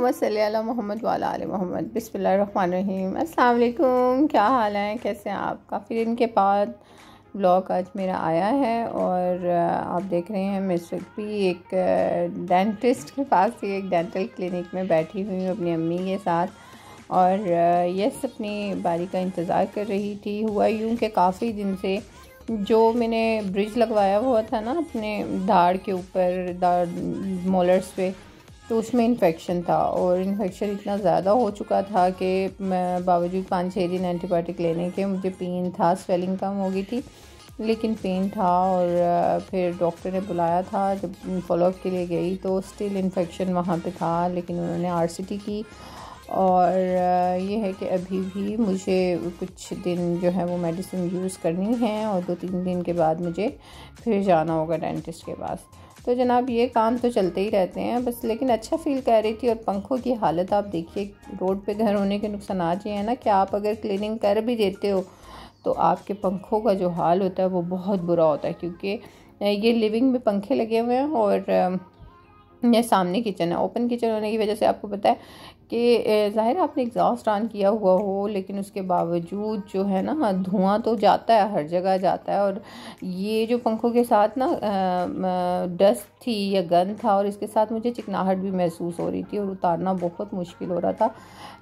अल्लाहुम्मा सल्ली अला मोहम्मद व अला आलि मोहम्मद। बिस्मिल्लाहिर्रहमानिर्रहीम। अस्सलाम वालेकुम, क्या हाल है, कैसे हैं आप? काफ़ी दिन के बाद ब्लॉग आज मेरा आया है और आप देख रहे हैं मैं इस वक्त भी एक डेंटिस्ट के पास ही एक डेंटल क्लिनिक में बैठी हुई हूँ अपनी अम्मी के साथ और यस अपनी बारी का इंतज़ार कर रही थी। हुआ यूँ कि काफ़ी दिन से जो मैंने ब्रिज लगवाया हुआ था ना अपने दाढ़ के ऊपर, दाढ़ मोलर्स पे, तो उसमें इन्फेक्शन था और इन्फेक्शन इतना ज़्यादा हो चुका था कि मैं बावजूद 5-6 दिन एंटीबायोटिक लेने के मुझे पेन था, स्वेलिंग कम हो गई थी लेकिन पेन था। और फिर डॉक्टर ने बुलाया था, जब फॉलोअप के लिए गई तो स्टिल इन्फेक्शन वहाँ पे था, लेकिन उन्होंने आरसीटी की और ये है कि अभी भी मुझे कुछ दिन जो है वो मेडिसिन यूज़ करनी है और 2-3 दिन के बाद मुझे फिर जाना होगा डेंटिस्ट के पास। तो जनाब ये काम तो चलते ही रहते हैं बस, लेकिन अच्छा फील कर रही थी। और पंखों की हालत आप देखिए, रोड पे घर होने के नुकसानात ये हैं ना कि आप अगर क्लीनिंग कर भी देते हो तो आपके पंखों का जो हाल होता है वो बहुत बुरा होता है, क्योंकि ये लिविंग में पंखे लगे हुए हैं और ये सामने किचन है। ओपन किचन होने की वजह से आपको पता है कि ज़ाहिर आपने एग्जॉस्ट ऑन किया हुआ हो, लेकिन उसके बावजूद जो है ना धुआं तो जाता है, हर जगह जाता है। और ये जो पंखों के साथ ना डस्ट थी या गंद था और इसके साथ मुझे चिकनाहट भी महसूस हो रही थी और उतारना बहुत मुश्किल हो रहा था।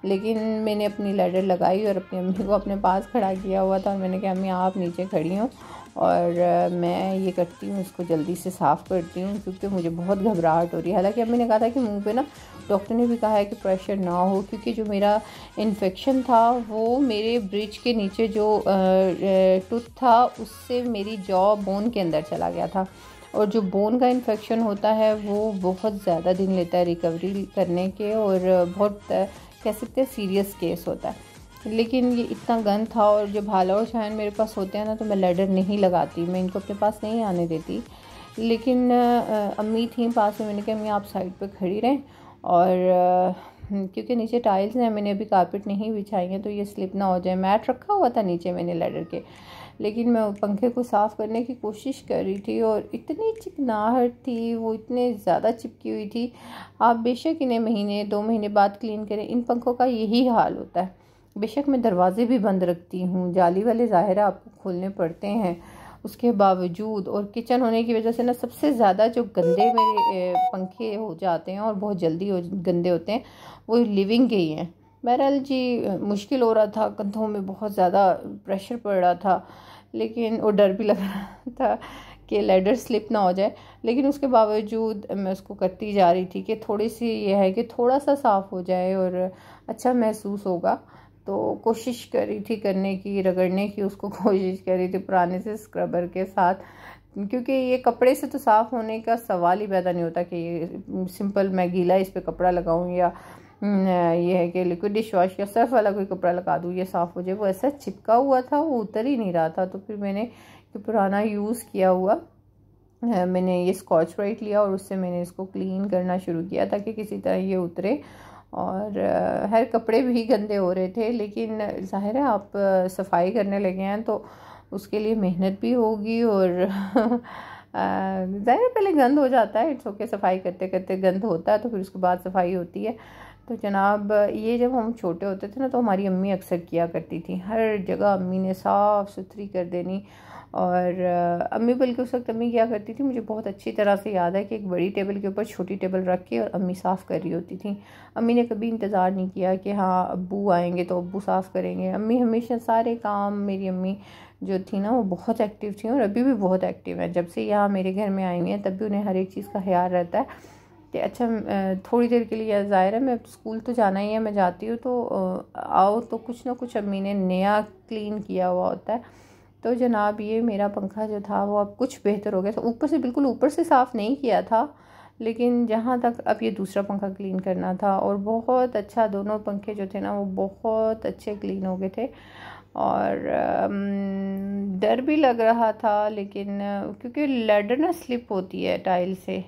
लेकिन मैंने अपनी लैडर लगाई और अपनी अम्मी को अपने पास खड़ा किया हुआ था और मैंने कहा अम्मी आप नीचे खड़ी हो और मैं ये करती हूँ, इसको जल्दी से साफ़ करती हूँ क्योंकि मुझे बहुत घबराहट हो रही है। हालांकि अम्मी ने कहा था कि मुंह पे ना, डॉक्टर ने भी कहा है कि प्रेशर ना हो, क्योंकि जो मेरा इन्फेक्शन था वो मेरे ब्रिज के नीचे जो टूथ था उससे मेरी जॉ बोन के अंदर चला गया था। और जो बोन का इन्फेक्शन होता है वो बहुत ज़्यादा दिन लेता है रिकवरी करने के और बहुत कह सकते हैं सीरियस केस होता है। लेकिन ये इतना गंद था और जब हाला और शाइन मेरे पास होते हैं ना तो मैं लैडर नहीं लगाती, मैं इनको अपने पास नहीं आने देती। लेकिन अम्मी थी पास में, मैंने कहा अम्मी आप साइड पे खड़ी रहें और क्योंकि नीचे टाइल्स हैं, मैंने अभी कारपेट नहीं बिछाई है तो ये स्लिप ना हो जाए। मैट रखा हुआ था नीचे मैंने लैडर के, लेकिन मैं पंखे को साफ़ करने की कोशिश कर रही थी और इतनी चिकनाहट थी, वो इतने ज़्यादा चिपकी हुई थी। आप बेशक इन्हें महीने 2 महीने बाद क्लीन करें, इन पंखों का यही हाल होता है। बेशक मैं दरवाजे भी बंद रखती हूँ, जाली वाले ज़ाहिर आपको खोलने पड़ते हैं, उसके बावजूद और किचन होने की वजह से ना सबसे ज़्यादा जो गंदे मेरे पंखे हो जाते हैं और बहुत जल्दी गंदे होते हैं वो लिविंग के ही हैं। बहरहाल जी मुश्किल हो रहा था, कंधों में बहुत ज़्यादा प्रेशर पड़ रहा था, लेकिन वो डर भी लग रहा था कि लैडर स्लिप ना हो जाए। लेकिन उसके बावजूद मैं उसको करती जा रही थी कि थोड़ी सी ये है कि थोड़ा सा साफ़ हो जाए और अच्छा महसूस होगा। तो कोशिश कर रही थी करने की, रगड़ने की उसको कोशिश कर रही थी पुराने से स्क्रबर के साथ, क्योंकि ये कपड़े से तो साफ़ होने का सवाल ही पैदा नहीं होता कि ये सिंपल मैं गीला इस पर कपड़ा लगाऊं या ये है कि लिक्विड डिश वॉश या सर्फ वाला कोई कपड़ा लगा दूँ ये साफ़ हो जाए। वो ऐसा चिपका हुआ था, वो उतर ही नहीं रहा था। तो फिर मैंने पुराना यूज़ किया हुआ मैंने ये स्कॉच ब्राइट लिया और उससे मैंने इसको क्लीन करना शुरू किया ताकि किसी तरह ये उतरे। और हर कपड़े भी गंदे हो रहे थे, लेकिन ज़ाहिर है आप सफाई करने लगे हैं तो उसके लिए मेहनत भी होगी और ज़ाहिर पहले गंद हो जाता है, इट्स ओके, सफाई करते करते गंद होता है तो फिर उसके बाद सफाई होती है। तो जनाब ये जब हम छोटे होते थे ना तो हमारी अम्मी अक्सर किया करती थी, हर जगह अम्मी ने साफ़ सुथरी कर देनी। और अम्मी बल्कि उस वक्त अम्मी क्या करती थी, मुझे बहुत अच्छी तरह से याद है कि एक बड़ी टेबल के ऊपर छोटी टेबल रख के और अम्मी साफ़ कर रही होती थी। अम्मी ने कभी इंतज़ार नहीं किया कि हाँ अब्बू आएंगे तो अब्बू साफ़ करेंगे। अम्मी हमेशा सारे काम, मेरी अम्मी जो थी ना वो बहुत एक्टिव थी और अभी भी बहुत एक्टिव है। जब से यहाँ मेरे घर में आई हुई हैं तब भी उन्हें हर एक चीज़ का ख्याल रहता है कि अच्छा थोड़ी देर के लिए ज़ाहिर है मैं स्कूल तो जाना ही है, मैं जाती हूँ तो आओ तो कुछ ना कुछ अम्मी ने नया क्लीन किया हुआ होता है। तो जनाब ये मेरा पंखा जो था वो अब कुछ बेहतर हो गया था, ऊपर से बिल्कुल ऊपर से साफ़ नहीं किया था, लेकिन जहाँ तक अब ये दूसरा पंखा क्लीन करना था और बहुत अच्छा, दोनों पंखे जो थे ना वो बहुत अच्छे क्लीन हो गए थे। और डर भी लग रहा था, लेकिन क्योंकि लैडर ना स्लिप होती है टाइल से।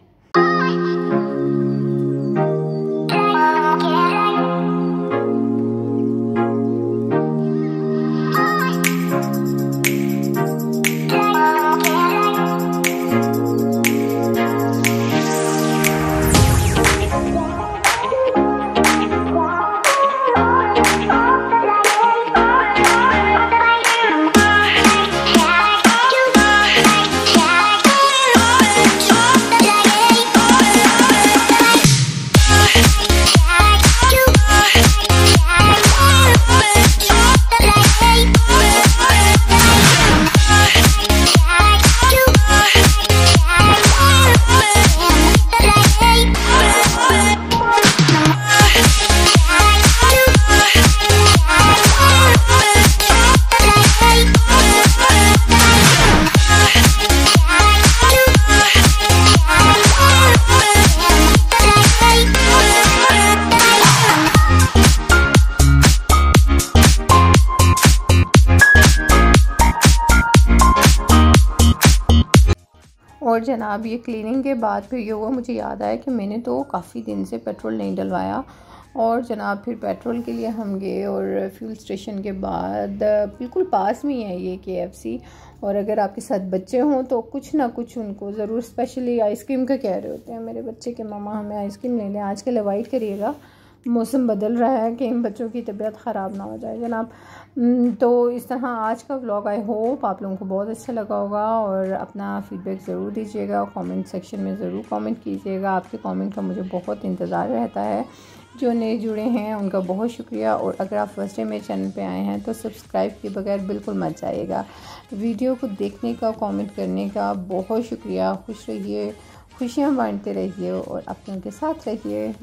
और जनाब ये क्लीनिंग के बाद फिर ये हुआ, मुझे याद आया कि मैंने तो काफ़ी दिन से पेट्रोल नहीं डलवाया। और जनाब फिर पेट्रोल के लिए हम गए और फ्यूल स्टेशन के बाद बिल्कुल पास में ही है ये KFC। और अगर आपके साथ बच्चे हों तो कुछ ना कुछ उनको ज़रूर, स्पेशली आइसक्रीम का कह रहे होते हैं मेरे बच्चे के मम्मा हमें आइसक्रीम ले लें, आजकल अवॉइड करिएगा, मौसम बदल रहा है कि इन बच्चों की तबीयत ख़राब ना हो जाए जनाब। तो इस तरह आज का व्लॉग आई होप आप लोगों को बहुत अच्छा लगा होगा। और अपना फ़ीडबैक ज़रूर दीजिएगा, कमेंट सेक्शन में ज़रूर कमेंट कीजिएगा, आपके कमेंट का मुझे बहुत इंतज़ार रहता है। जो नए जुड़े हैं उनका बहुत शुक्रिया, और अगर आप फर्स्ट टाइम मेरे चैनल पे आए हैं तो सब्सक्राइब किए बगैर बिल्कुल मत जाइएगा। वीडियो को देखने का, कमेंट करने का बहुत शुक्रिया। खुश रहिए, खुशियाँ बांटते रहिए और अपनों के साथ रहिए।